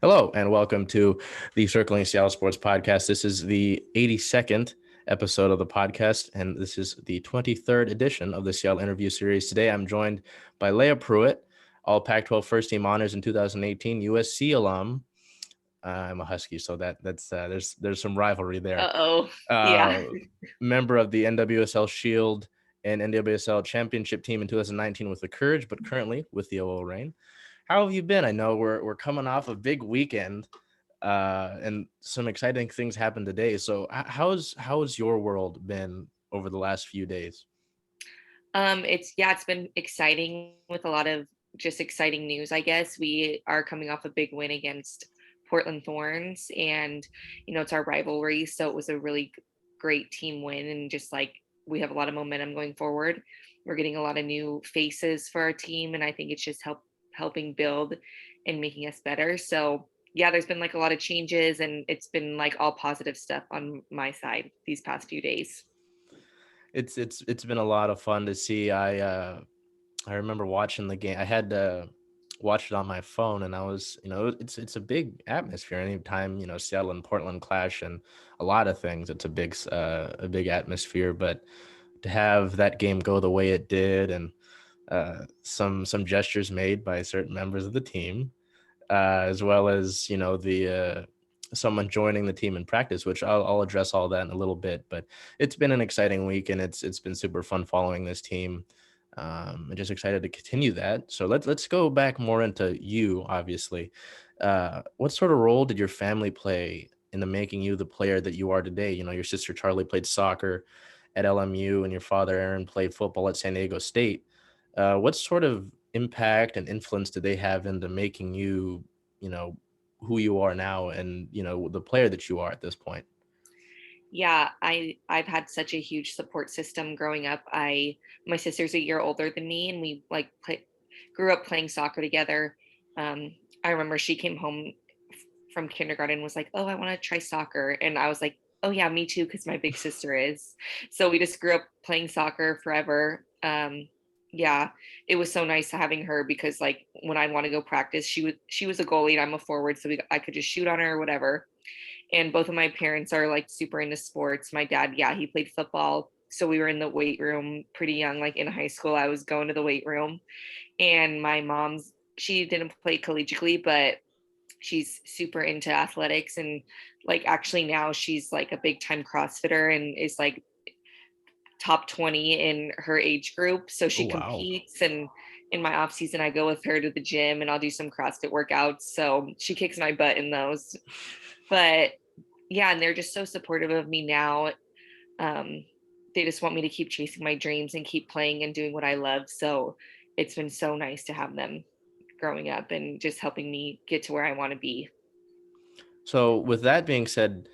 Hello, and welcome to the Circling Seattle Sports Podcast. This is the 82nd episode of the podcast, and this is the 23rd edition of the Seattle Interview Series. Today, I'm joined by Leah Pruitt, all Pac-12 first team honors in 2018, USC alum. I'm a Husky, so there's some rivalry there. Uh-oh. Yeah. Uh, Member of the NWSL Shield and NWSL Championship team in 2019 with the Courage, but currently with the OL Reign. How have you been? I know we're coming off a big weekend, and some exciting things happened today. So how's your world been over the last few days? It's been exciting with a lot of just exciting news, I guess. We are coming off a big win against Portland Thorns, and it's our rivalry, so it was a really great team win, and just like we have a lot of momentum going forward. We're getting a lot of new faces for our team, and I think it's just helping build and making us better. So yeah, there's been like a lot of changes, and it's been like all positive stuff on my side these past few days. It's been a lot of fun to see. I remember watching the game. I had to watch it on my phone, and I was, it's a big atmosphere. Anytime Seattle and Portland clash, and a lot of things, it's a big atmosphere. But to have that game go the way it did, and some gestures made by certain members of the team, as well as the someone joining the team in practice, which I'll address all that in a little bit. But it's been an exciting week, and it's been super fun following this team. I'm just excited to continue that. So let's go back more into you. Obviously, what sort of role did your family play in the making you the player that you are today? Your sister Charlie played soccer at LMU, and your father Aaron played football at San Diego State. What sort of impact and influence did they have into making you, you know, who you are now, and the player that you are at this point? Yeah, I've had such a huge support system growing up. My sister's a year older than me, and we grew up playing soccer together. I remember she came home from kindergarten and was like, "Oh, I want to try soccer," and I was like, "Oh yeah, me too," because my big sister is. So we just grew up playing soccer forever. Yeah, it was so nice having her because like when I want to go practice, she was a goalie and I'm a forward, so I could just shoot on her or whatever. And both of my parents are like super into sports. My dad, yeah, he played football. So we were in the weight room pretty young, like in high school. I was going to the weight room. And my mom's, she didn't play collegiately, but she's super into athletics. And like actually now she's like a big time CrossFitter and is like top 20 in her age group. So Oh she wow. competes, and in my off season I go with her to the gym and I'll do some CrossFit workouts. So she kicks my butt in those. But yeah, and they're just so supportive of me now. Um, they just want me to keep chasing my dreams and keep playing and doing what I love. So it's been so nice to have them growing up and just helping me get to where I want to be. So with that being said,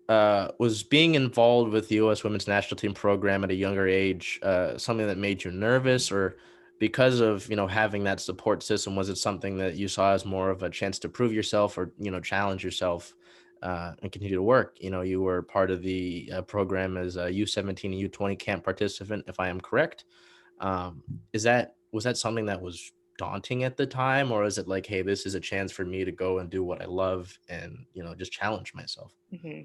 was being involved with the U.S. Women's National Team program at a younger age something that made you nervous, or because of having that support system, was it something that you saw as more of a chance to prove yourself, or challenge yourself and continue to work? You were part of the program as a U17 and U20 camp participant, if I am correct. Um, was that something that was daunting at the time, or is it like, hey, this is a chance for me to go and do what I love and just challenge myself? Hmm.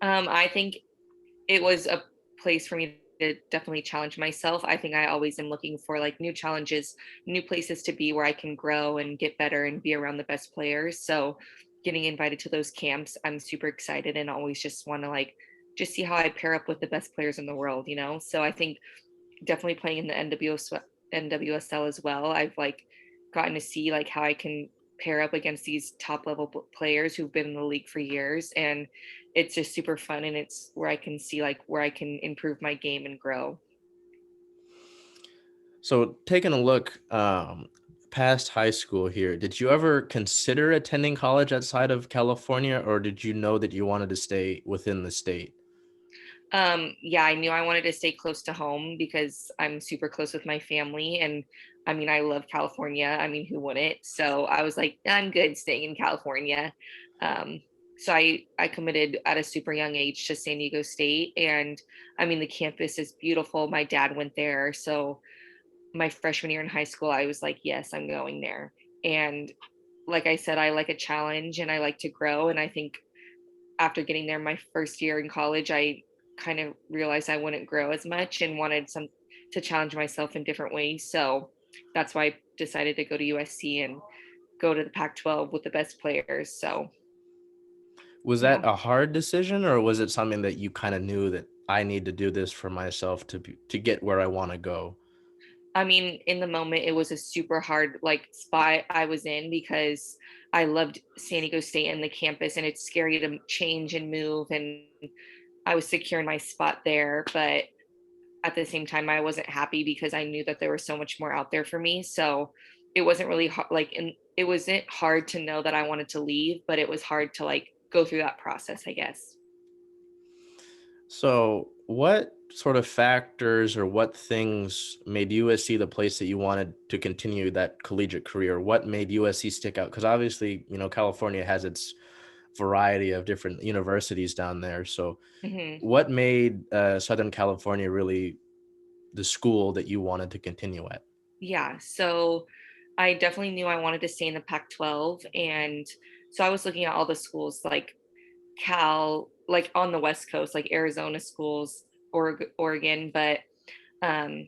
I think it was a place for me to definitely challenge myself. I think I always am looking for like new challenges, new places to be where I can grow and get better and be around the best players. So getting invited to those camps, I'm super excited and always just want to like just see how I pair up with the best players in the world. So I think definitely playing in the NWSL as well. I've like gotten to see like how I can pair up against these top level players who've been in the league for years, and it's just super fun, and it's where I can see like where I can improve my game and grow. So taking a look past high school here, did you ever consider attending college outside of California, or did you know that you wanted to stay within the state? Yeah, I knew I wanted to stay close to home because I'm super close with my family, and I mean I love California. I mean, who wouldn't? So I was like, I'm good staying in California. um, so I committed at a super young age to San Diego State, and I mean the campus is beautiful. My dad went there, so my freshman year in high school I was like, yes, I'm going there. And like I said, I like a challenge and I like to grow. And I think after getting there my first year in college, I kind of realized I wouldn't grow as much and wanted some to challenge myself in different ways. So that's why I decided to go to USC and go to the Pac-12 with the best players. So Was yeah. that a hard decision, or was it something that you kind of knew that I need to do this for myself to get where I want to go? I mean, in the moment, it was a super hard like spot I was in because I loved San Diego State and the campus, and it's scary to change and move. And I was secure in my spot there, but at the same time, I wasn't happy because I knew that there was so much more out there for me. So it wasn't really hard, like, and it wasn't hard to know that I wanted to leave, but it was hard to like go through that process, I guess. So, what sort of factors or what things made USC the place that you wanted to continue that collegiate career? What made USC stick out? Because obviously, California has its variety of different universities down there. So, Hmm. what made Southern California really the school that you wanted to continue at? Yeah. So I definitely knew I wanted to stay in the Pac 12. And so I was looking at all the schools like Cal, like on the West Coast, like Arizona schools, Oregon. But um,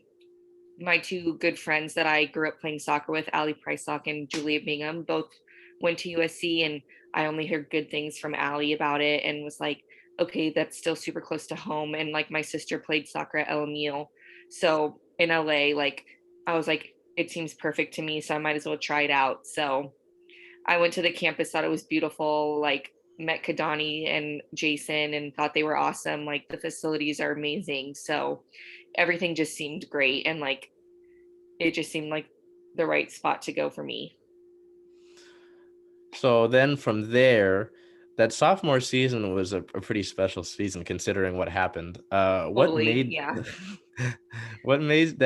my two good friends that I grew up playing soccer with, Allie Pricelock and Julia Bingham, both went to USC. And I only heard good things from Allie about it and was like, okay, that's still super close to home. And like my sister played soccer at LMU. So in LA, like I was like, it seems perfect to me. So I might as well try it out. So I went to the campus, thought it was beautiful, like met Kadani and Jason and thought they were awesome. Like the facilities are amazing. So everything just seemed great. And like it just seemed like the right spot to go for me. So then from there, that sophomore season was a pretty special season considering what happened. What Totally. made Yeah. what made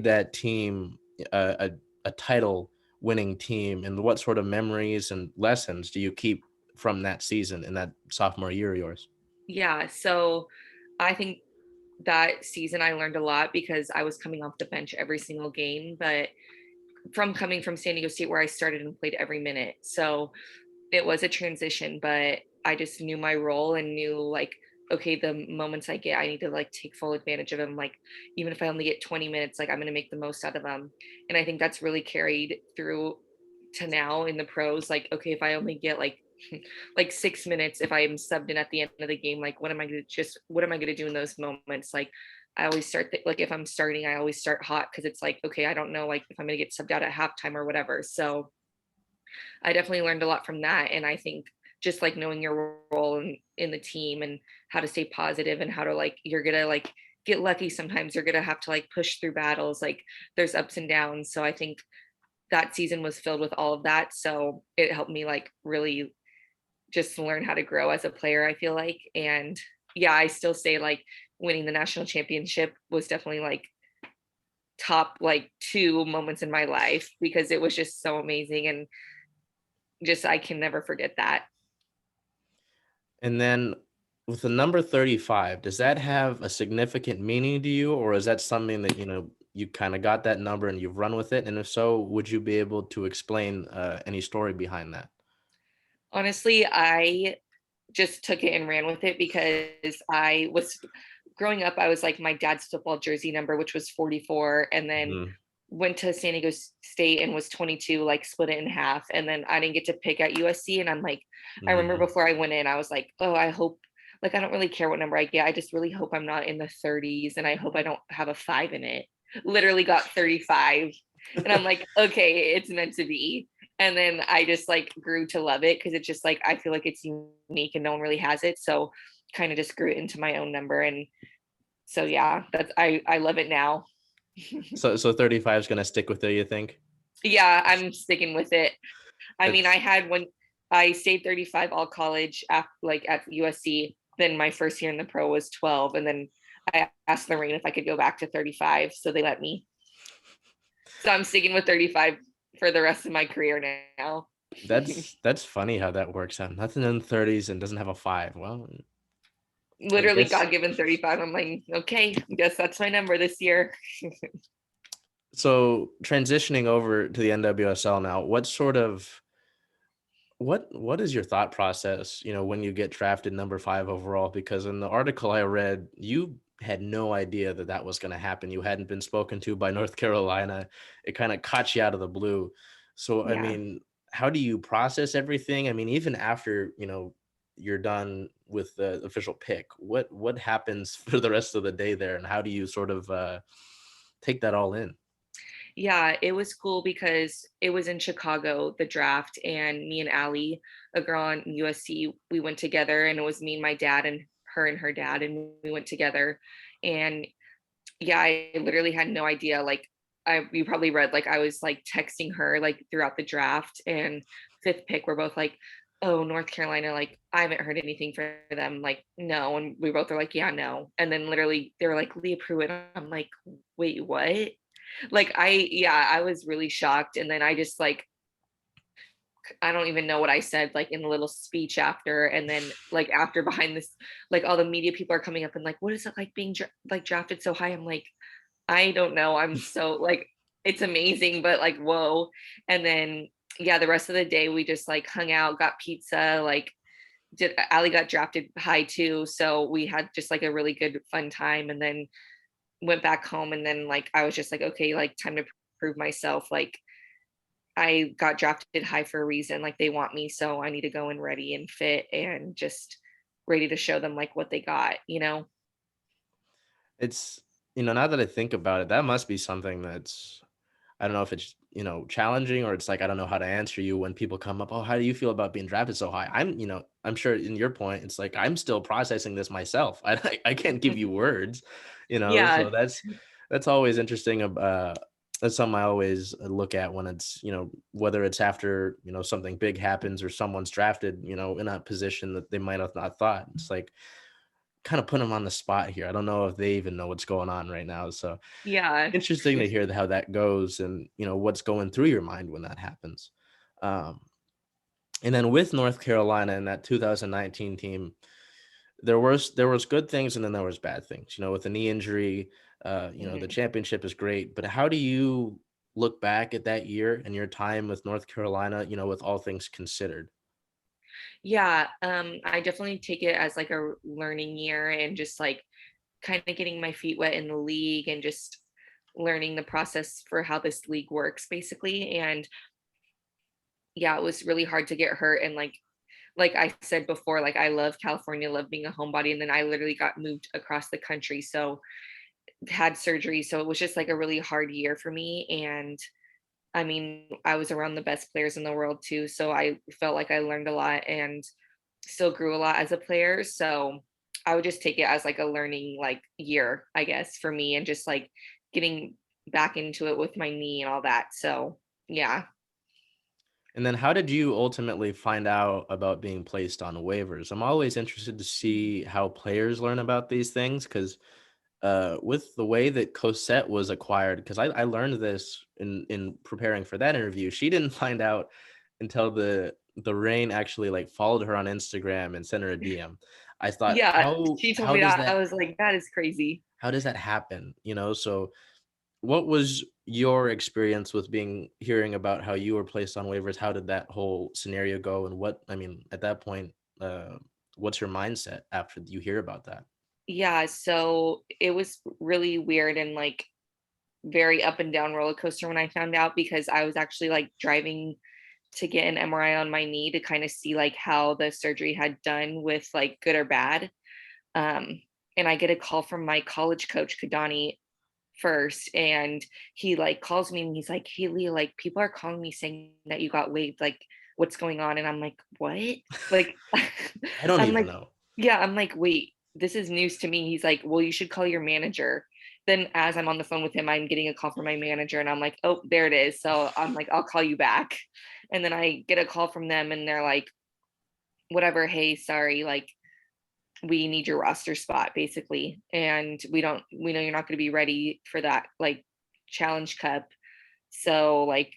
that team a title winning team, and what sort of memories and lessons do you keep from that season in that sophomore year of yours? Yeah. So I think that season I learned a lot because I was coming off the bench every single game, but from coming from San Diego State where I started and played every minute. So it was a transition, but I just knew my role and knew like, okay, the moments I get, I need to like take full advantage of them. Like, even if I only get 20 minutes, like I'm going to make the most out of them. And I think that's really carried through to now in the pros. Like, okay, if I only get like, like 6 minutes, if I'm subbed in at the end of the game, like, what am I going to do in those moments? Like, I always like if I'm starting, I always start hot because it's like, okay, I don't know, like if I'm going to get subbed out at halftime or whatever. So, I definitely learned a lot from that. And I think just like knowing your role in the team and how to stay positive and how to like, you're going to like get lucky sometimes. You're going to have to like push through battles. Like there's ups and downs. So I think that season was filled with all of that. So it helped me like really just learn how to grow as a player, I feel like. And yeah, I still say like winning the national championship was definitely like top like two moments in my life because it was just so amazing and just I can never forget that. And then with the number 35, does that have a significant meaning to you, or is that something that, you kind of got that number and you've run with it? And if so, would you be able to explain any story behind that? Honestly, I just took it and ran with it because I was growing up, I was like my dad's football jersey number, which was 44, and then Mhm. went to San Diego State and was 22, like split it in half. And then I didn't get to pick at USC. And I'm like, I remember Mhm. before I went in, I was like, oh, I hope, like, I don't really care what number I get. I just really hope I'm not in the 30s and I hope I don't have a five in it. Literally got 35. And I'm like, okay, it's meant to be. And then I just like grew to love it because it's just like I feel like it's unique and no one really has it. So kind of just grew it into my own number. And so yeah, that's I love it now. So 35 is gonna stick with you, you think? Yeah, I'm sticking with it. I mean, I It's had one. I stayed 35 all college, like at USC. Then my first year in the pro was 12, and then I asked Lorraine if I could go back to 35, so they let me. So I'm sticking with 35 for the rest of my career now. that's funny how that works out. Nothing in the 30s and doesn't have a five. Well, I Literally, guess God given 35. I'm like, okay, I guess that's my number this year. so transitioning over to the NWSL now, what sort of what is your thought process, when you get drafted number 5 overall? Because in the article I read, you had no idea that that was gonna happen. You hadn't been spoken to by North Carolina. It kinda caught you out of the blue. So, I Yeah. mean, how do you process everything? I mean, even after, you're done with the official pick, what happens for the rest of the day there, and how do you sort of, take that all in? Yeah, it was cool because it was in Chicago, the draft, and me and Allie, a girl on USC, we went together, and it was me and my dad and her dad, and we went together. And yeah, I literally had no idea. Like, you probably read, like, I was like texting her like throughout the draft, and fifth pick, we're both like, oh, North Carolina, like, I haven't heard anything from them. Like, no. And we both are like, yeah, no. And then literally they were like, Leah Pruitt. I'm like, wait, what? Like, yeah, I was really shocked. And then I just like, I don't even know what I said like in the little speech after. And then like after behind this, like all the media people are coming up and like, what is it like being like drafted so high? I'm like, I don't know. I'm so like, it's amazing, but like, whoa. And then yeah, the rest of the day we just like hung out, got pizza, like did Ali got drafted high too. So we had just like a really good fun time, and then went back home. And then like I was just like, okay, like time to prove myself. Like I got drafted high for a reason. Like they want me, so I need to go in ready and fit and just ready to show them like what they got, you know? It's now that I think about it, that must be something that's, I don't know if it's, challenging, or it's like, I don't know how to answer you when people come up, "Oh, how do you feel about being drafted so high?" I'm sure in your point, it's like, I'm still processing this myself. I can't give you words, Yeah. so that's always interesting. That's something I always look at when it's, whether it's after, something big happens or someone's drafted, in a position that they might have not thought. It's like, kind of put them on the spot here. I don't know if they even know what's going on right now. So Yeah. interesting to hear how that goes, and what's going through your mind when that happens. Um, and then with North Carolina and that 2019 team, there was good things and then there was bad things. With the knee injury, the Mhm. championship is great, but how do you look back at that year and your time with North Carolina? With all things considered. Yeah, I definitely take it as like a learning year and just like kind of getting my feet wet in the league and just learning the process for how this league works basically. And yeah, it was really hard to get hurt. And like I said before, like I love California, love being a homebody, and then I literally got moved across the country. So had surgery. So it was just like a really hard year for me. And I mean, I was around the best players in the world too. So I felt like I learned a lot and still grew a lot as a player. So I would just take it as like a learning like year, I guess, for me, and just like getting back into it with my knee and all that. So yeah. And then how did you ultimately find out about being placed on waivers? I'm always interested to see how players learn about these things, because with the way that Cosette was acquired, because I learned this in preparing for that interview. She didn't find out until the Rain actually like followed her on Instagram and sent her a DM. I thought, Yeah. how She told how me does that. I that was like, that is crazy. how does that happen? So what was your experience with hearing about how you were placed on waivers? How did that whole scenario go? And at that point, uh, what's your mindset after you hear about that? Yeah. So it was really weird and like very up and down roller coaster when I found out, because I was actually like driving to get an MRI on my knee to kind of see like how the surgery had done with like good or bad. Um, and I get a call from my college coach, Kadani, first, and he like calls me and he's like, "Hey Leah, like people are calling me saying that you got waived. Like, what's going on?" And I'm like, "What?" Like, I don't I'm even like, know. yeah, I'm like, wait, this is news to me. He's like, well, you should call your manager. Then as I'm on the phone with him, I'm getting a call from my manager and I'm like, oh, there it is. So I'm like, I'll call you back. And then I get a call from them and they're like, whatever, hey, sorry, like we need your roster spot basically. And we know you're not gonna be ready for that like challenge cup. So like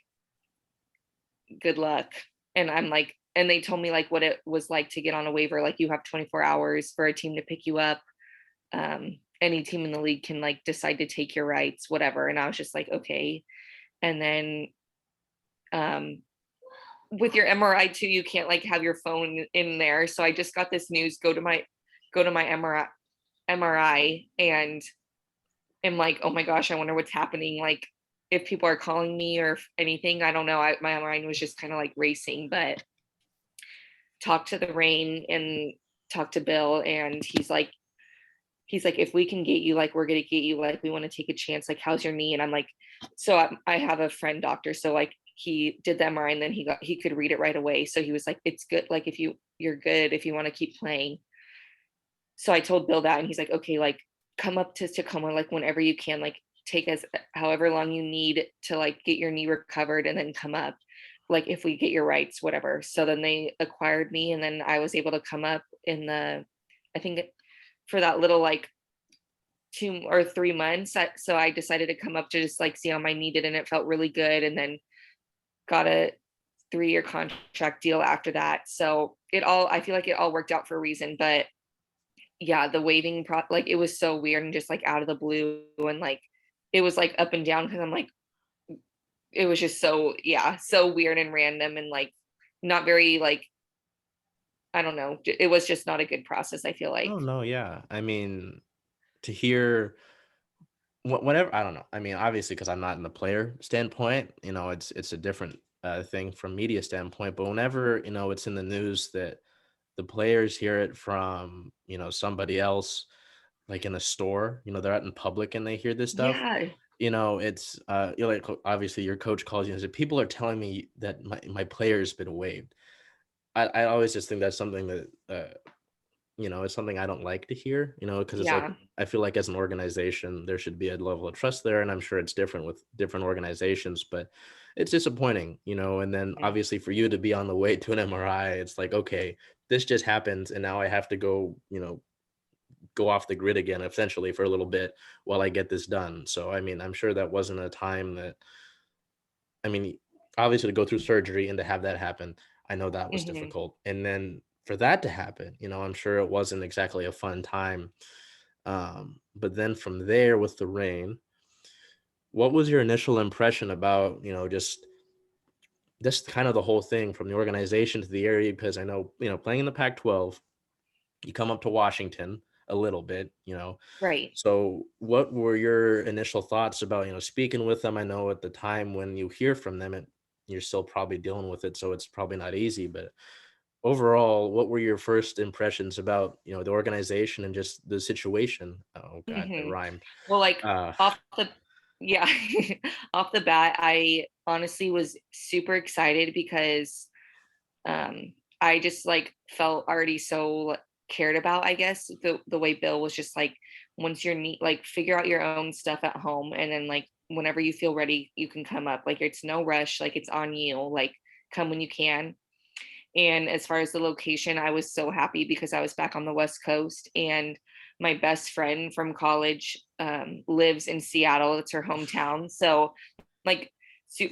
good luck. And I'm like, and they told me like what it was like to get on a waiver. Like you have 24 hours for a team to pick you up. Any team in the league can like decide to take your rights, whatever. And I was just like, okay. And then um with your MRI too, you can't like have your phone in there. So I just got this news, go to my MRI and am like, oh my gosh, I wonder what's happening. Like if people are calling me or anything, I don't know. My mind was just kind of like racing, but talked to the rain and talked to Bill, and he's like, if we can get you, like, we're gonna get you, like, we want to take a chance. Like, how's your knee? And I'm like, so I have a friend doctor, so like he did the MRI and then he could read it right away. So he was like, it's good. Like if you're good if you want to keep playing. So I told Bill that, and he's like, okay, like come up to Tacoma like whenever you can, like take as however long you need to like get your knee recovered, and then come up. Like if we get your rights, whatever. So then they acquired me, and then I was able to come up in I think for that little like 2 or 3 months. So I decided to come up to just like see how my knee did, and it felt really good. And then got a 3-year contract deal after that. So I feel like it all worked out for a reason. But yeah, the like it was so weird and just like out of the blue, and like it was like up and down because I'm like, it was just so, yeah, so weird and random and like not very like, I don't know. It was just not a good process, I feel like. Oh no, yeah. I mean, to hear whatever, I don't know. I mean, obviously, because I'm not in the player standpoint, it's a different thing from media standpoint. But whenever it's in the news that the players hear it from somebody else, like in a store, they're out in public and they hear this stuff. Yeah. It's like obviously your coach calls you and says, people are telling me that my player's been waived. I always just think that's something that it's something I don't like to hear, because it's like Yeah. I feel like as an organization there should be a level of trust there, and I'm sure it's different with different organizations, but it's disappointing, and then Yeah. obviously for you to be on the way to an MRI, it's like, okay, this just happened and now I have to go off the grid again essentially for a little bit while I get this done. So I mean, I'm sure that wasn't a time that, I mean, obviously to go through surgery and to have that happen, I know that was Hmm. difficult. And then for that to happen, I'm sure it wasn't exactly a fun time. But then from there with the rain, what was your initial impression about, just kind of the whole thing from the organization to the area? Because I know, playing in the Pac-12, you come up to Washington a little bit, Right. So what were your initial thoughts about, speaking with them? I know at the time when you hear from them, you're still probably dealing with it, so it's probably not easy. But overall, what were your first impressions about, the organization and just the situation? Oh God, that Hmm. rhymed. Well, like Uh, off the yeah, off the bat, I honestly was super excited because I just like felt already so cared about, I guess. The way Bill was just like, once you're neat, like figure out your own stuff at home, and then like whenever you feel ready, you can come up. Like it's no rush, like it's on you. Like come when you can. And as far as the location, I was so happy because I was back on the West Coast, and my best friend from college lives in Seattle. It's her hometown. So like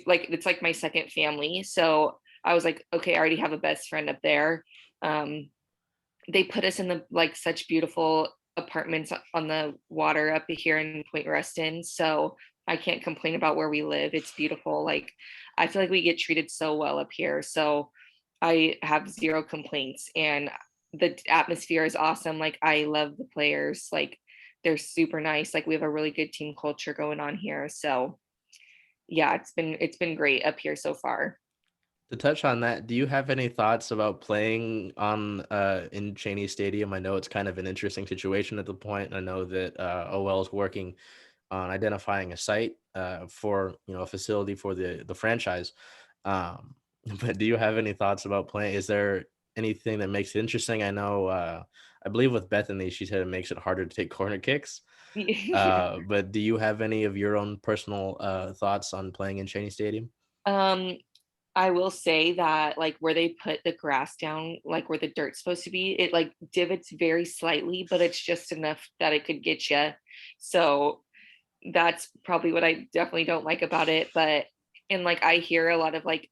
like it's like my second family. So I was like, okay, I already have a best friend up there. Um, they put us in the like such beautiful apartments on the water up here in Point Reston. So I can't complain about where we live. It's beautiful. Like I feel like we get treated so well up here. So I have zero complaints, and the atmosphere is awesome. Like I love the players. Like they're super nice. Like we have a really good team culture going on here. So yeah, it's been great up here so far. to touch on that, do you have any thoughts about playing on in Cheney Stadium? I know it's kind of an interesting situation at the point. I know that OL is working on identifying a site for a facility for the franchise. Um, but do you have any thoughts about playing? Is there anything that makes it interesting? I know, I believe with Bethany, she said it makes it harder to take corner kicks. Yeah. But do you have any of your own personal thoughts on playing in Cheney Stadium? Um, I will say that like where they put the grass down, like where the dirt's supposed to be, it like divots very slightly, but it's just enough that it could get you. So that's probably what I definitely don't like about it. But and like I hear a lot of like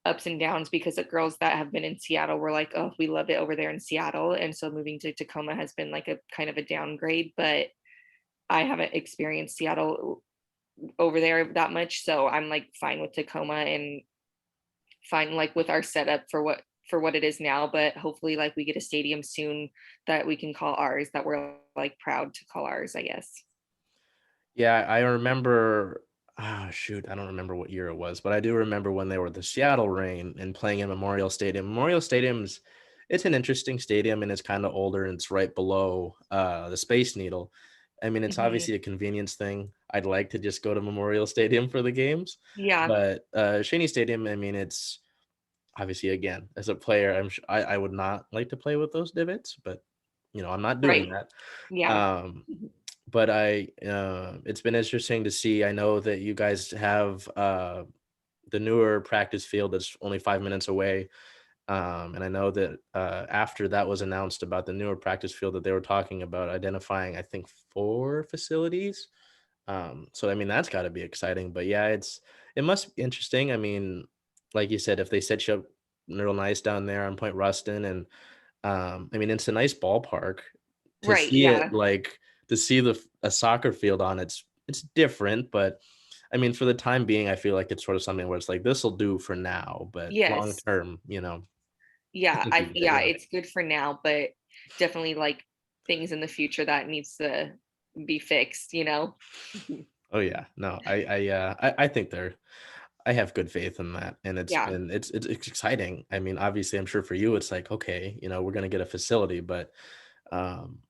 ups and downs because the girls that have been in Seattle were like, oh, we love it over there in Seattle. And so moving to Tacoma has been like a kind of a downgrade, but I haven't experienced Seattle over there that much. So I'm like fine with Tacoma and fine like with our setup for what it is now, but hopefully like we get a stadium soon that we can call ours, that we're like proud to call ours, I guess. Yeah, I remember. Ah, shoot, I don't remember what year it was, but I do remember when they were the Seattle Reign and playing in Memorial Stadium. Memorial Stadium's it's an interesting stadium and it's kind of older and it's right below the Space Needle. I mean, it's Hmm. obviously a convenience thing. I'd like to just go to Memorial Stadium for the games, Yeah. but Shaney Stadium, I mean, it's obviously again as a player, I would not like to play with those divots, but I'm not doing Right. that. Yeah. Um, but it's been interesting to see. I know that you guys have the newer practice field that's only 5 minutes away. And I know that after that was announced about the newer practice field, that they were talking about identifying, I think, 4 facilities. So I mean, that's got to be exciting. But yeah, it must be interesting. I mean, like you said, if they set you up real nice down there on Point Ruston, and I mean, it's a nice ballpark to Right. see it Yeah. like to see a soccer field on it's different, but I mean, for the time being, I feel like it's sort of something where it's like this will do for now, but long Yes. term, I Yeah. think you get Yeah, right. it's good for now, but definitely like things in the future that needs to be fixed, you know? Oh yeah, no, I think I have good faith in that, and Yeah. it's exciting. I mean, obviously, I'm sure for you, it's like okay, we're gonna get a facility, but um,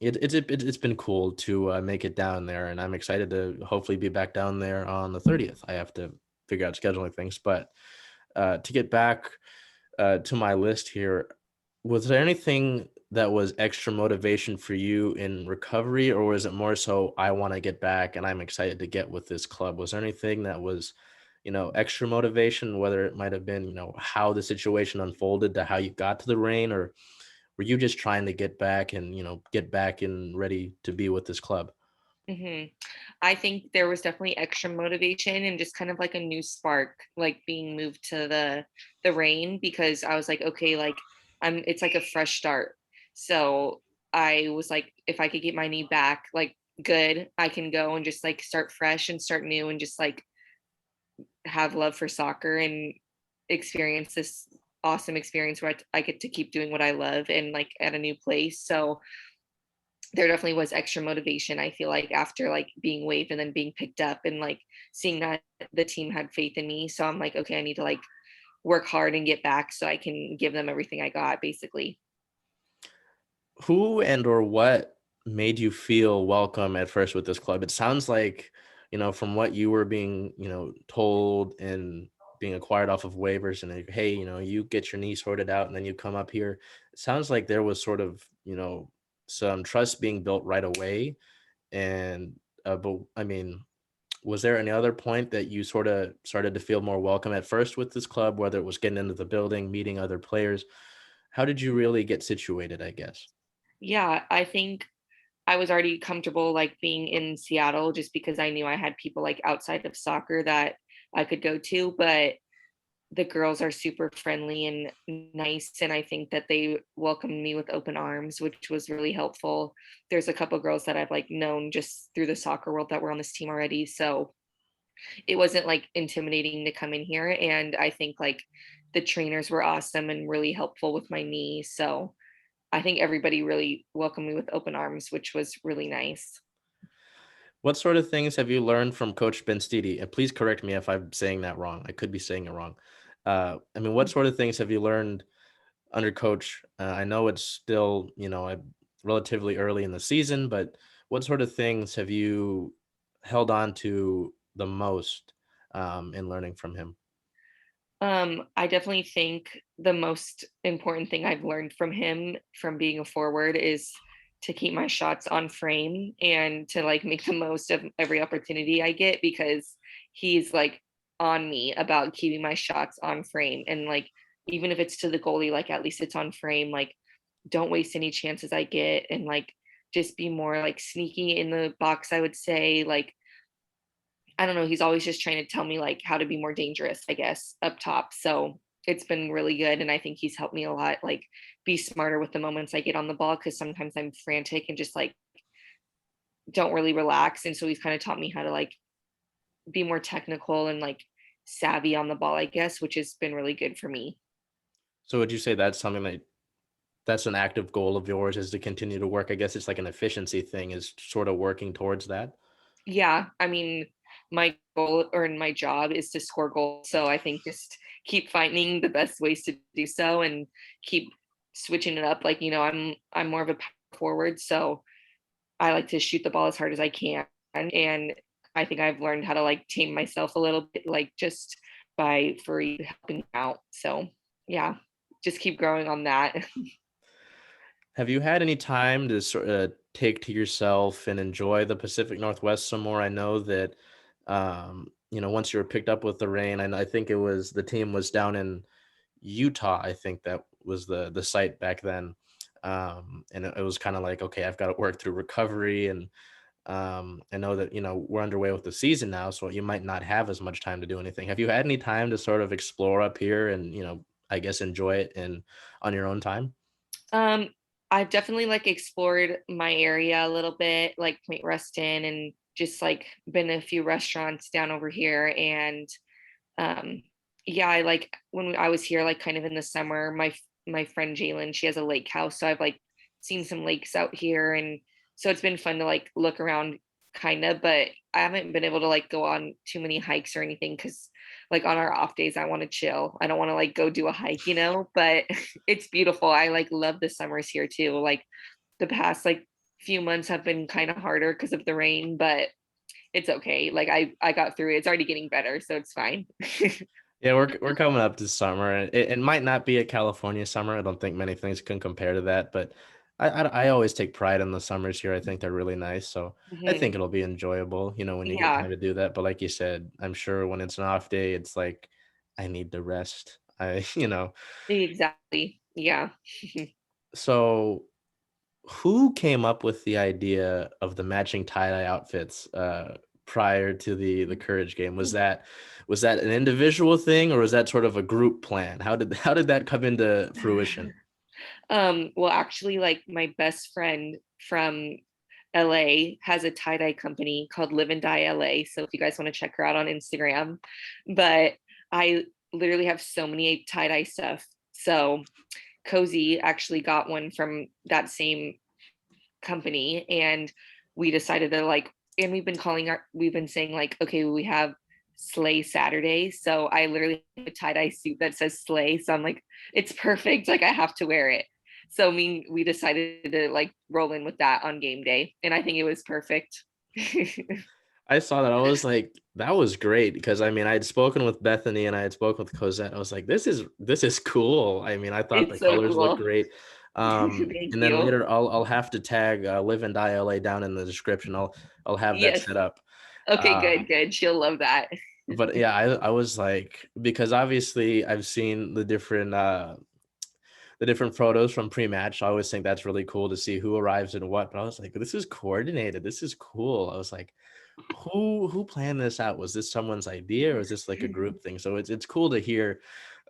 it's been cool to make it down there, and I'm excited to hopefully be back down there on the 30th. I have to figure out scheduling things, but to get back to my list here, was there anything that was extra motivation for you in recovery, or was it more so I want to get back and I'm excited to get with this club? Was there anything that was, extra motivation, whether it might have been, how the situation unfolded to how you got to the rain, or were you just trying to get back and, get back and ready to be with this club? Hmm. I think there was definitely extra motivation and just kind of like a new spark, like being moved to the rain, because I was like, okay, like it's like a fresh start. So I was like, if I could get my knee back, like good, I can go and just like start fresh and start new and just like have love for soccer and experience this awesome experience where I get to keep doing what I love and like at a new place. So there definitely was extra motivation, I feel like, after like being waived and then being picked up and like seeing that the team had faith in me. So I'm like, okay, I need to like work hard and get back so I can give them everything I got, basically. Who and or what made you feel welcome at first with this club? It sounds like, from what you were being, told and being acquired off of waivers and like, hey, you get your knee sorted out and then you come up here. It sounds like there was sort of, some trust being built right away. And but I mean, was there any other point that you sort of started to feel more welcome at first with this club, whether it was getting into the building, meeting other players? How did you really get situated, I guess? Yeah, I think I was already comfortable like being in Seattle just because I knew I had people like outside of soccer that I could go to, but the girls are super friendly and nice, and I think that they welcomed me with open arms, which was really helpful. There's a couple girls that I've like known just through the soccer world that were on this team already, so it wasn't like intimidating to come in here. And I think like the trainers were awesome and really helpful with my knee, so I think everybody really welcomed me with open arms, which was really nice. What sort of things have you learned from Coach Benstiti? And please correct me if I'm saying that wrong. I could be saying it wrong. I mean, what sort of things have you learned under Coach? I know it's still, relatively early in the season, but what sort of things have you held on to the most in learning from him? I definitely think the most important thing I've learned from him from being a forward is to keep my shots on frame and to like make the most of every opportunity I get, because he's like on me about keeping my shots on frame, and like even if it's to the goalie, like at least it's on frame, like don't waste any chances I get, and like just be more like sneaky in the box, I would say. Like I don't know, he's always just trying to tell me like how to be more dangerous, I guess, up top. So it's been really good. And I think he's helped me a lot, like be smarter with the moments I get on the ball, because sometimes I'm frantic and just like don't really relax. And so he's kind of taught me how to like be more technical and like savvy on the ball, I guess, which has been really good for me. So would you say that's something that's an active goal of yours, is to continue to work? I guess it's like an efficiency thing, is sort of working towards that. Yeah, I mean, my goal or in my job is to score goals. So I think just keep finding the best ways to do so and keep switching it up. Like, I'm more of a power forward, so I like to shoot the ball as hard as I can. And I think I've learned how to like tame myself a little bit, like just by for helping out. So yeah, just keep growing on that. Have you had any time to sort of take to yourself and enjoy the Pacific Northwest some more? I know that, once you were picked up with the rain, and I think it was the team was down in Utah. I think that was the site back then, and it was kind of like, okay, I've got to work through recovery, and I know that we're underway with the season now, so you might not have as much time to do anything. Have you had any time to sort of explore up here and I guess enjoy it in on your own time? Um, I've definitely like explored my area a little bit, like Point Ruston, and just like been to a few restaurants down over here. And um, yeah, I like when I was here, like kind of in the summer, my friend Jalen, she has a lake house, so I've like seen some lakes out here, and so it's been fun to like look around, kind of. But I haven't been able to like go on too many hikes or anything because like on our off days, I want to chill. I don't want to like go do a hike. But it's beautiful. I like love the summers here too. Like the past like few months have been kind of harder because of the rain, but it's okay. Like I got through it. It's already getting better, so it's fine. Yeah, we're coming up to summer. It might not be a California summer. I don't think many things can compare to that, but I always take pride in the summers here. I think they're really nice, so I think Mhm. it'll be enjoyable, when you get Yeah, time to do that. But like you said, I'm sure when it's an off day, it's like I need to rest. exactly. Yeah. So who came up with the idea of the matching tie-dye outfits prior to the Courage game? Was that an individual thing, or was that sort of a group plan? How did that come into fruition? Well, actually, like my best friend from LA has a tie-dye company called Live and Dye LA. So if you guys want to check her out on Instagram. But I literally have so many tie-dye stuff. So Cozy actually got one from that same company, and we decided to like, and we've been saying like, okay, we have Slay Saturday. So I literally have a tie-dye suit that says Slay. So I'm like, it's perfect. Like I have to wear it. So we decided to like roll in with that on game day. And I think it was perfect. I saw that. I was like, that was great because I mean, I had spoken with Bethany and I had spoken with Cosette. I was like, this is cool. I mean, I thought the It's so colors looked cool. great. Thank And then you. later I'll have to tag Live and Die LA down in the description. I'll have that Yes. set up. Okay, Uh, good, good. She'll love that. but yeah, I was like, because obviously I've seen the different photos from pre-match. I always think that's really cool to see who arrives in what. But I was like, this is coordinated. This is cool. I was like, who planned this out? Was this someone's idea, or is this like a group thing? So it's cool to hear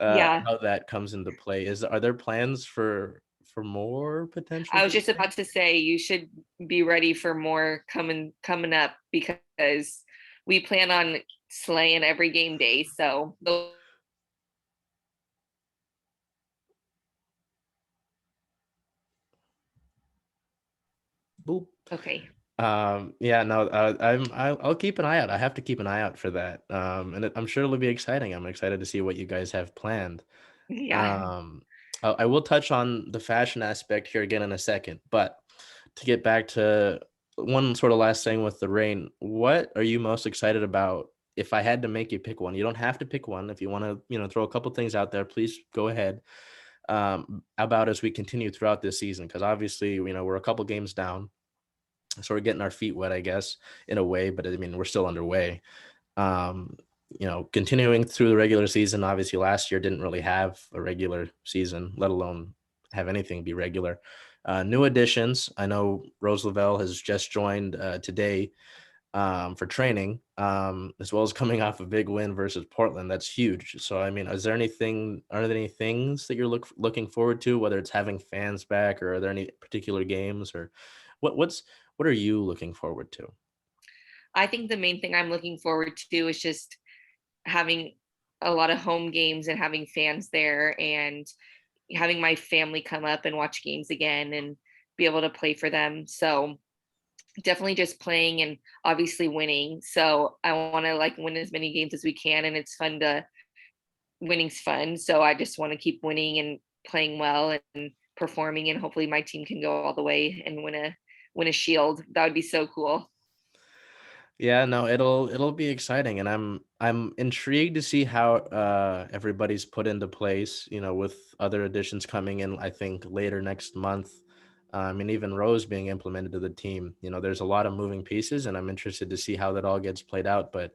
Yeah. how that comes into play. Are there plans for more potential I was group just things? about to say you should be ready for more coming up because we plan on slaying every game day. So Boop. okay. Yeah, no, I'll keep an eye out. I have to keep an eye out for that. And I'm sure it'll be exciting. I'm excited to see what you guys have planned. Yeah. Um, I will touch on the fashion aspect here again in a second, but to get back to one sort of last thing with the rain, what are you most excited about? If I had to make you pick one, you don't have to pick one. If you want to, throw a couple things out there, please go ahead. About as we continue throughout this season, because obviously, we're a couple games down, so we're getting our feet wet, I guess, in a way. But I mean, we're still underway. Um, continuing through the regular season. Obviously, last year didn't really have a regular season, let alone have anything be regular. New additions. I know Rose Lavelle has just joined today for training, as well as coming off a big win versus Portland. That's huge. So, I mean, are there any things that you're looking forward to, whether it's having fans back, or are there any particular games, or what are you looking forward to? I think the main thing I'm looking forward to is just having a lot of home games and having fans there, and having my family come up and watch games again and be able to play for them. So definitely just playing and obviously winning. So I want to like win as many games as we can, and it's fun to winning's fun. So I just want to keep winning and playing well and performing, and hopefully my team can go all the way and win a shield. That would be so cool. Yeah, no, it'll be exciting, and I'm intrigued to see how everybody's put into place, with other additions coming in, I think later next month. And even Rose being implemented to the team. There's a lot of moving pieces, and I'm interested to see how that all gets played out. But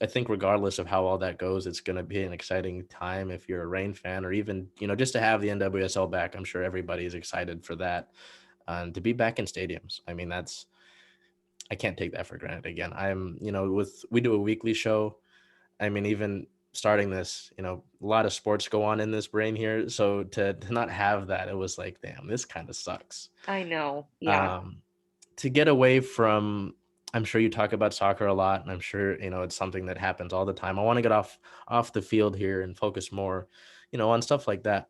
I think regardless of how all that goes, it's going to be an exciting time if you're a Rain fan, or even, just to have the NWSL back. I'm sure everybody is excited for that. And to be back in stadiums. I mean, I can't take that for granted again. We do a weekly show. I mean, even starting this, a lot of sports go on in this brain here. So to not have that, it was like, damn, this kind of sucks. I know. Yeah. Um, to get away from, I'm sure you talk about soccer a lot, and I'm sure, it's something that happens all the time. I want to get off the field here and focus more, on stuff like that.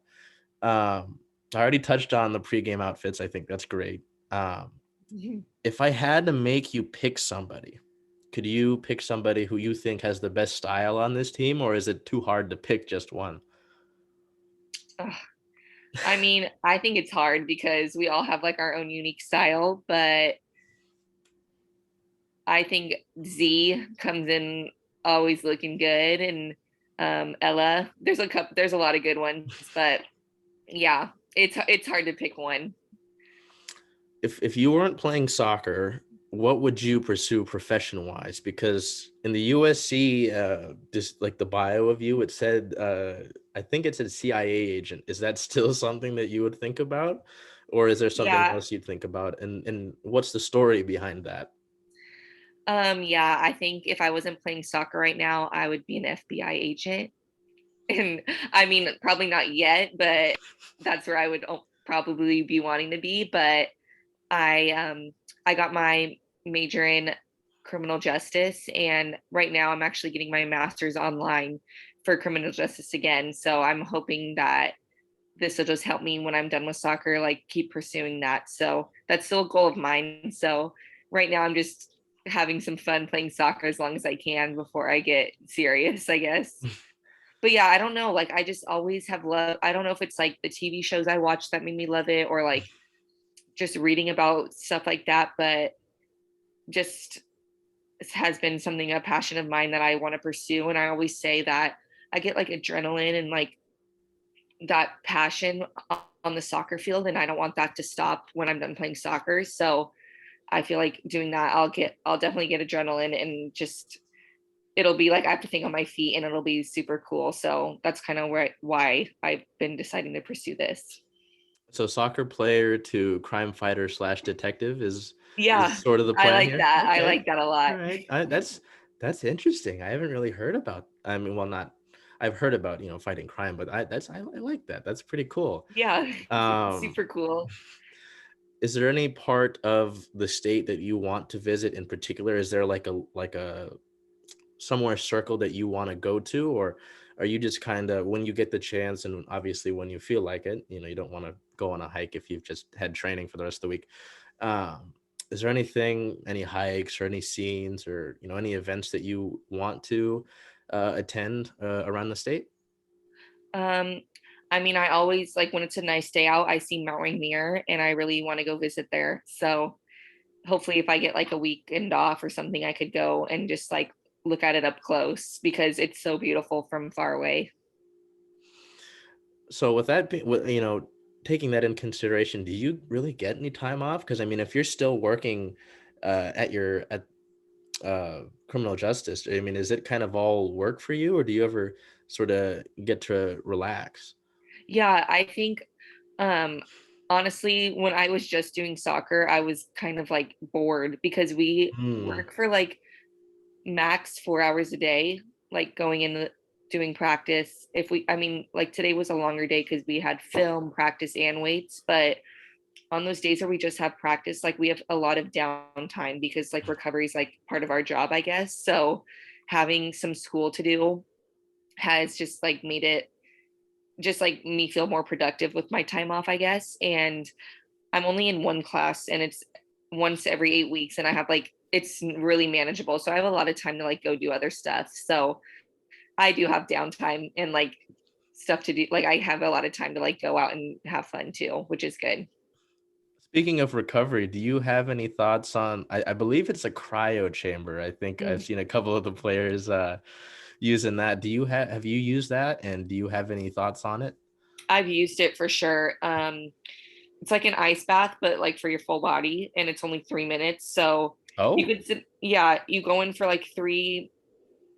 I already touched on the pregame outfits. I think that's great. Um, Mhm. if I had to make you pick somebody, could you pick somebody who you think has the best style on this team, or is it too hard to pick just one? Ugh. I mean, I think it's hard because we all have like our own unique style, but I think Z comes in always looking good, and Ella. There's a lot of good ones, but yeah, it's hard to pick one. If you weren't playing soccer, what would you pursue profession wise? Because in the USC, just like the bio of you, it said, I think it said CIA agent. Is that still something that you would think about, or is there something Yeah. else you'd think about? And what's the story behind that? Yeah, I think if I wasn't playing soccer right now, I would be an FBI agent. And I mean, probably not yet, but that's where I would probably be wanting to be. But I got my major in criminal justice, and right now I'm actually getting my master's online for criminal justice again. So I'm hoping that this will just help me when I'm done with soccer, like keep pursuing that. So that's still a goal of mine. So right now I'm just having some fun playing soccer as long as I can before I get serious, I guess. But yeah, I don't know. Like I just always have love. I don't know if it's like the TV shows I watched that made me love it, or like just reading about stuff like that, but just has been something, a passion of mine that I want to pursue. And I always say that I get like adrenaline and like that passion on the soccer field, and I don't want that to stop when I'm done playing soccer. So I feel like doing that, I'll definitely get adrenaline, and just it'll be like I have to think on my feet, and it'll be super cool. So that's kind of why I've been deciding to pursue this. So soccer player to crime fighter slash detective Yeah, is sort of the I plan like here. that. I Okay. like that a All lot. right. That's interesting. I haven't really heard about. I mean, well, not. I've heard about fighting crime, but I like that. That's pretty cool. Yeah, Um, super cool. is there any part of the state that you want to visit in particular? Is there like a somewhere circle that you want to go to, or are you just kind of, when you get the chance, and obviously when you feel like it, you don't want to go on a hike if you've just had training for the rest of the week. um is there any hikes or any scenes, or any events that you want to attend around the state? Um, I mean, I always like when it's a nice day out, I see Mount Rainier, and I really want to go visit there. So hopefully, if I get like a weekend off or something, I could go and just like look at it up close because it's so beautiful from far away. So with that being, taking that in consideration, do you really get any time off? Because I mean, if you're still working at criminal justice, I mean, is it kind of all work for you, or do you ever sort of get to relax? Yeah, I think um honestly, when I was just doing soccer, I was kind of like bored because we Hmm. work for like max 4 hours a day, like going in doing practice. If we, I mean, like today was a longer day because we had film, practice, and weights. But on those days where we just have practice, like we have a lot of downtime because like recovery is like part of our job, I guess. So having some school to do has just like made it just like me feel more productive with my time off, I guess. And I'm only in one class and it's once every 8 weeks and I have like it's really manageable. So I have a lot of time to like go do other stuff. So I do have downtime and like stuff to do. Like I have a lot of time to like go out and have fun too, which is good. Speaking of recovery, do you have any thoughts on I believe it's a cryo chamber. I think I've Mm. seen a couple of the players using that. Do you have you used that and do you have any thoughts on it? I've used it for sure. It's like an ice bath, but like for your full body, and it's only 3 minutes. So you Oh, could, yeah, you go in for like three.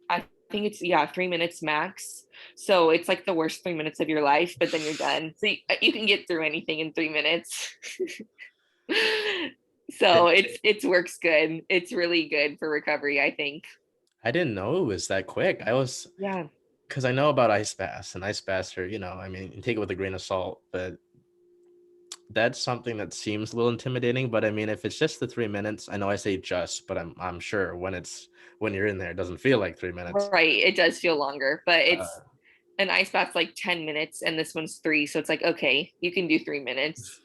I think it's yeah 3 minutes max. So it's like the worst 3 minutes of your life, but then you're done. So you can get through anything in 3 minutes. So it, it's works good. It's really good for recovery, I think. I didn't know it was that quick. I was Yeah. because I know about ice baths and ice baths are, I mean, you take it with a grain of salt, but that's something that seems a little intimidating. But I mean, if it's just the 3 minutes, I know I say just, but I'm sure when you're in there, it doesn't feel like 3 minutes. Right. It does feel longer, but it's Uh, an ice bath's like 10 minutes and this one's three. So it's like, okay, you can do 3 minutes.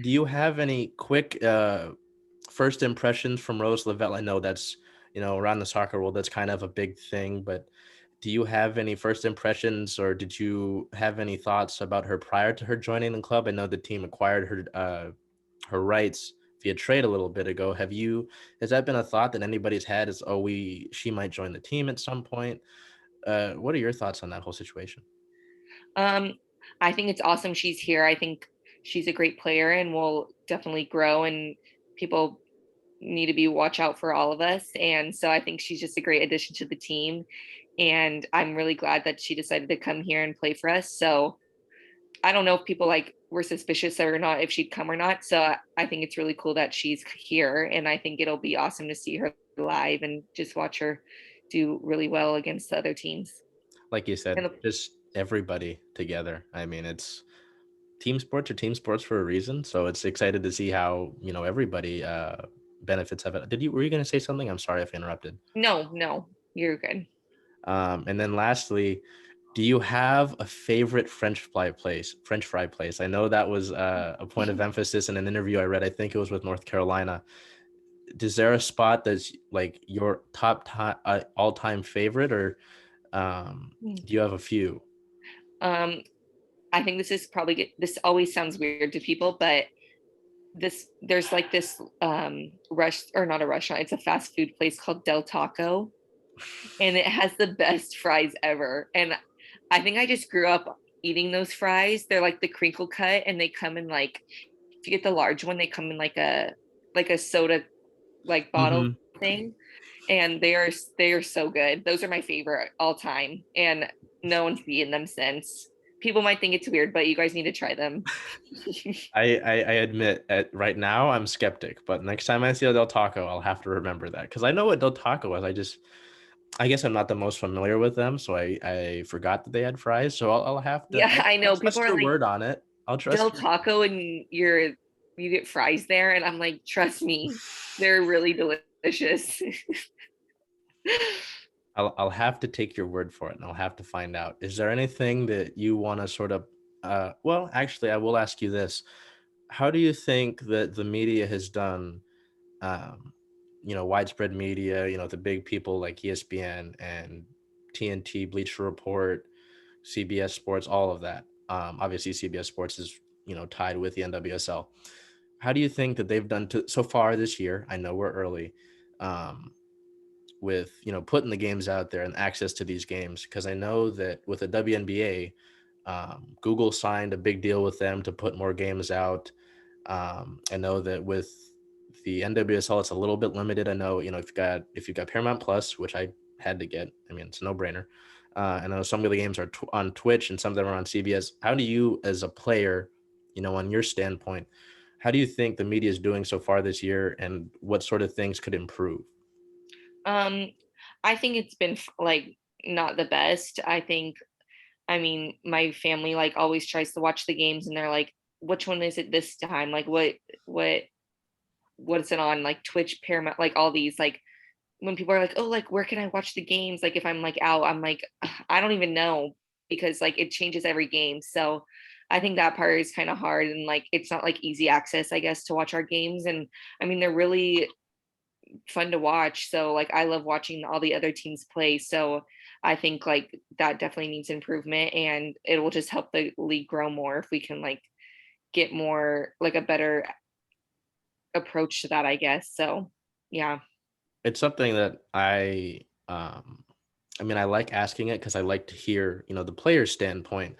do you have any quick first impressions from Rose Lavelle? I know that's around the soccer world, that's kind of a big thing, but do you have any first impressions, or did you have any thoughts about her prior to her joining the club? I know the team acquired her rights via trade a little bit ago. Has that been a thought that anybody's had? Is she might join the team at some point? What are your thoughts on that whole situation? um, I think it's awesome she's here. I think she's a great player and will definitely grow and people need to be watch out for all of us. And so I think she's just a great addition to the team. And I'm really glad that she decided to come here and play for us. So I don't know if people like were suspicious or not if she'd come or not. So I think it's really cool that she's here, and I think it'll be awesome to see her live and just watch her do really well against the other teams. Like you said, And just everybody together. I mean, it's team sports are team sports for a reason. So it's excited to see how, everybody benefits of it. Were you going to say something? I'm sorry if I interrupted. no, no, you're good. And then lastly, do you have a favorite French fry place? I know that was a point of emphasis in an interview I read. I think it was with North Carolina. Is there a spot that's like your all-time favorite, or do you have a few? Um, I think this is probably this always sounds weird to people, but there's like this rush or not a restaurant, it's a fast food place called Del Taco, and it has the best fries ever. And I think I just grew up eating those fries. They're like the crinkle cut and they come in like if you get the large one, they come in like a soda like bottle Hmm. thing. And they are so good. Those are my favorite all time. And no one's eaten them since. People might think it's weird, but you guys need to try them. I admit right now I'm skeptic, but next time I see a Del Taco, I'll have to remember that because I know what Del Taco is. I guess I'm not the most familiar with them, so I forgot that they had fries. So I'll have to. Yeah, I I'll know. People trust are your like word on it. I'll Del trust. Taco and you get fries there. And I'm like, trust me, they're really delicious. I'll have to take your word for it, and I'll have to find out. Is there anything that you want to sort of? Well, actually, I will ask you this: how do you think that the media has done? Um, widespread media. The big people like ESPN and TNT, Bleacher Report, CBS Sports, all of that. Obviously, CBS Sports is tied with the NWSL. How do you think that they've done so far this year? I know we're early. Um, with putting the games out there and access to these games, because I know that with the WNBA, Google signed a big deal with them to put more games out. I know that with the NWSL, it's a little bit limited. I know if you've got Paramount Plus, which I had to get. I mean, it's a no brainer. I know some of the games are on Twitch and some of them are on CBS. How do you, as a player, on your standpoint, how do you think the media is doing so far this year, and what sort of things could improve? um, I think it's been like not the best. I mean, my family like always tries to watch the games and they're like, which one is it this time? Like what is it on? Like Twitch, Paramount, like all these like when people are like, "Oh, like where can I watch the games?" Like if I'm like out, I'm like, "Ugh, I don't even know because like it changes every game. So I think that part is kind of hard and like it's not like easy access, I guess, to watch our games. And I mean, they're really fun to watch. So like I love watching all the other teams play. So I think like that definitely needs improvement and it will just help the league grow more if we can like get more like a better approach to that, I guess. So yeah. It's something that I mean, I like asking it because I like to hear, the player's standpoint.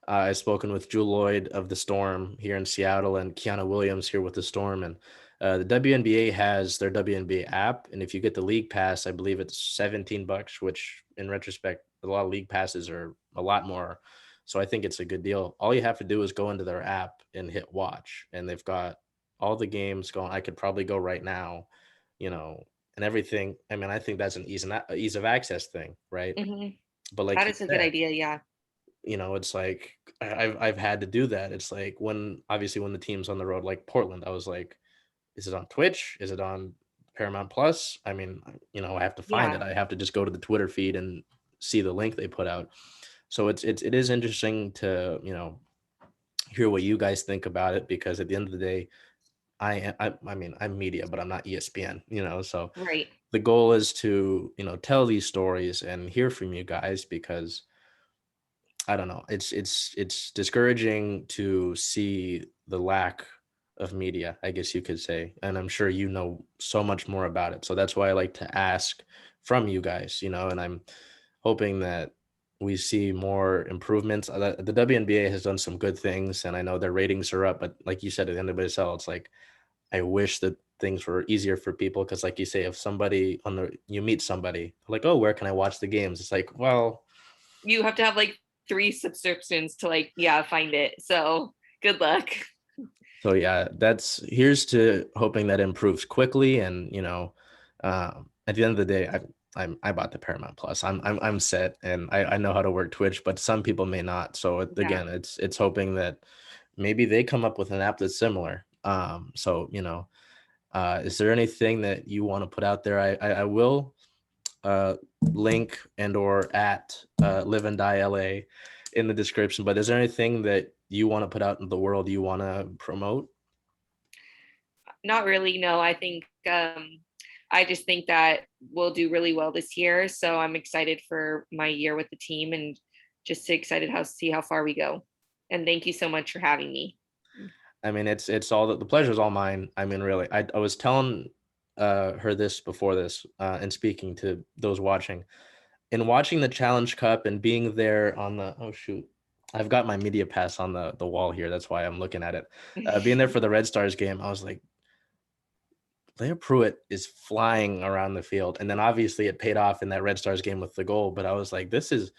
I've spoken with Jewel Lloyd of the Storm here in Seattle and Kiana Williams here with the Storm. And the WNBA has their WNBA app. And if you get the league pass, I believe it's $17, which in retrospect, a lot of league passes are a lot more. So I think it's a good deal. All you have to do is go into their app and hit watch. And they've got all the games going. I could probably go right now, you know, and everything. I mean, I think that's an ease of access thing, right? Hmm. But like That you is a good said, idea. Yeah. it's like I've had to do that. It's like when obviously when the team's on the road, like Portland, I was like, is it on Twitch? Is it on Paramount Plus? I mean, I have to find Yeah. it. I have to just go to the Twitter feed and see the link they put out. So it is interesting to hear what you guys think about it because at the end of the day, I mean I'm media, but I'm not ESPN. So Right. the goal is to tell these stories and hear from you guys because I don't know, it's discouraging to see the lack of media, I guess you could say, and I'm sure you know so much more about it, so that's why I like to ask from you guys, and I'm hoping that we see more improvements. The WNBA has done some good things and I know their ratings are up, but like you said, at the end of it all, it's like I wish that things were easier for people because, like you say, if somebody you meet somebody like, oh, where can I watch the games? It's like, well, You have to have like three subscriptions to like, yeah, find it. So good luck. so yeah, here's to hoping that improves quickly. And at the end of the day, I bought the Paramount Plus. I'm set, and I know how to work Twitch, but some people may not. So Yeah. again, it's hoping that maybe they come up with an app that's similar. So is there anything that you want to put out there? I will link and or at live and die LA in the description. But is there anything that you want to put out in the world you want to promote? Not really. No, I think I just think that we'll do really well this year. So I'm excited for my year with the team and just excited how see how far we go. And thank you so much for having me. I mean, it's all the pleasure's all mine. I mean, really, I was telling her this before this and speaking to those watching and watching the Challenge Cup and being there on the oh shoot. I've got my media pass on the wall here. That's why I'm looking at it. Being there for the Red Stars game, I was like, Leah Pruitt is flying around the field. And then obviously it paid off in that Red Stars game with the goal. But I was like, this is,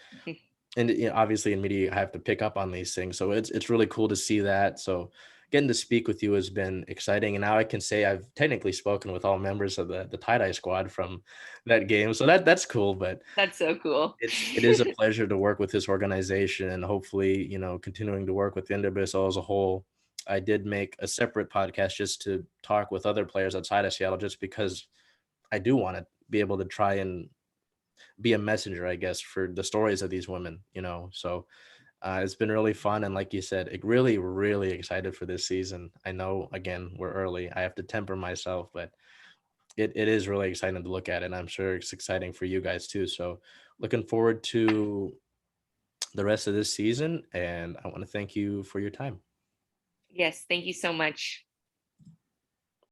and obviously in media, I have to pick up on these things. So it's really cool to see that. So getting to speak with you has been exciting. And now I can say I've technically spoken with all members of the tie-dye squad from that game. So that's cool. But That's so cool. it is a pleasure to work with this organization and hopefully, continuing to work with the NWSL as a whole. I did make a separate podcast just to talk with other players outside of Seattle, just because I do want to be able to try and be a messenger, I guess, for the stories of these women. So it's been really fun. And like you said, it really, really excited for this season. I know, again, we're early. I have to temper myself, but it is really exciting to look at. And I'm sure it's exciting for you guys too. So looking forward to the rest of this season. And I want to thank you for your time. Yes, thank you so much.